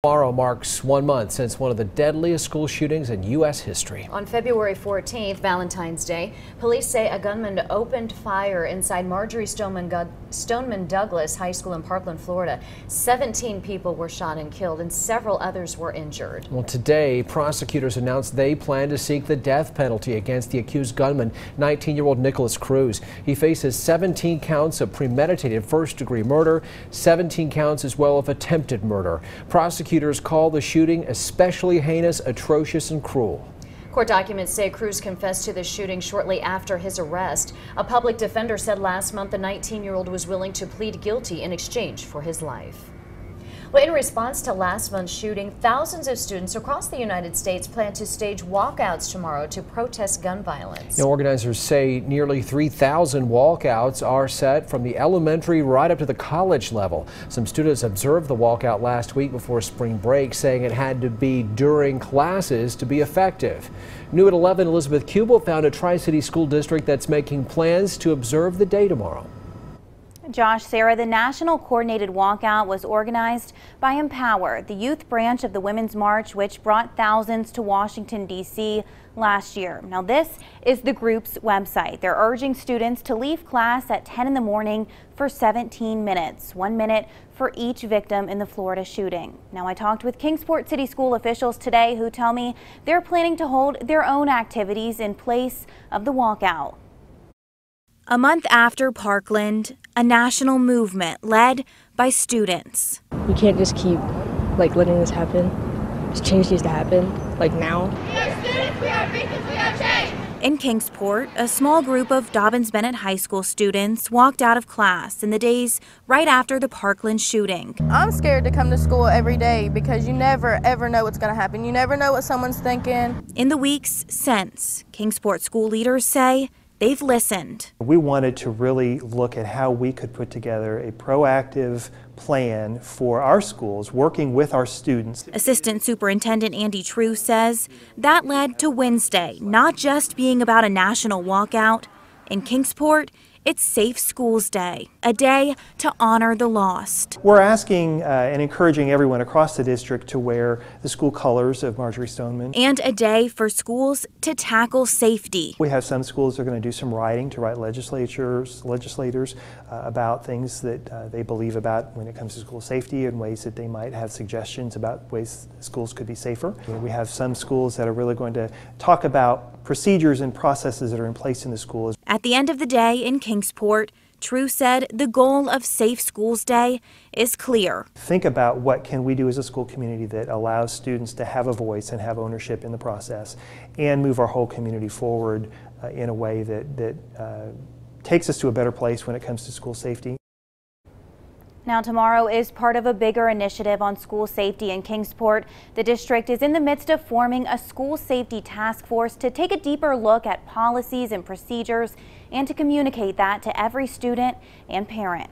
Tomorrow marks 1 month since one of the deadliest school shootings in U.S. history. On February 14th, Valentine's Day, police say a gunman opened fire inside Marjorie Stoneman Douglas High School in Parkland, Florida. 17 people were shot and killed, and several others were injured. Well, today, prosecutors announced they plan to seek the death penalty against the accused gunman, 19-year-old Nicholas Cruz. He faces 17 counts of premeditated first-degree murder, 17 counts as well of attempted murder. Prosecutors call the shooting especially heinous, atrocious, and cruel. Court documents say Cruz confessed to the shooting shortly after his arrest. A public defender said last month the 19-year-old was willing to plead guilty in exchange for his life. Well, in response to last month's shooting, thousands of students across the United States plan to stage walkouts tomorrow to protest gun violence. Organizers say nearly 3,000 walkouts are set from the elementary right up to the college level. Some students observed the walkout last week before spring break, saying it had to be during classes to be effective. New at 11, Elizabeth Kubel found a Tri-City school district that's making plans to observe the day tomorrow. Josh, Sarah, the National Coordinated Walkout was organized by Empower, the youth branch of the Women's March, which brought thousands to Washington, D.C. last year. Now, this is the group's website. They're urging students to leave class at 10 in the morning for 17 minutes, 1 minute for each victim in the Florida shooting. Now, I talked with Kingsport City School officials today who tell me they're planning to hold their own activities in place of the walkout. A month after Parkland, a national movement led by students. We can't just keep letting this happen. This change needs to happen, now. We are students, we are beacons, we are change. In Kingsport, a small group of Dobbins-Bennett High School students walked out of class in the days right after the Parkland shooting. I'm scared to come to school every day because you never ever know what's going to happen. You never know what someone's thinking. In the weeks since, Kingsport school leaders say they've listened. We wanted to really look at how we could put together a proactive plan for our schools, working with our students. Assistant Superintendent Andy True says that led to Wednesday not just being about a national walkout. In Kingsport, it's Safe Schools Day, a day to honor the lost. We're asking and encouraging everyone across the district to wear the school colors of Marjorie Stoneman. And a day for schools to tackle safety. We have some schools that are going to do some writing to write legislators about things that they believe about when it comes to school safety and ways that they might have suggestions about ways schools could be safer. We have some schools that are really going to talk about procedures and processes that are in place in the schools. At the end of the day in Kingsport, True said the goal of Safe Schools Day is clear. Think about what can we do as a school community that allows students to have a voice and have ownership in the process and move our whole community forward in a way that takes us to a better place when it comes to school safety. Now, tomorrow is part of a bigger initiative on school safety in Kingsport. The district is in the midst of forming a school safety task force to take a deeper look at policies and procedures and to communicate that to every student and parent.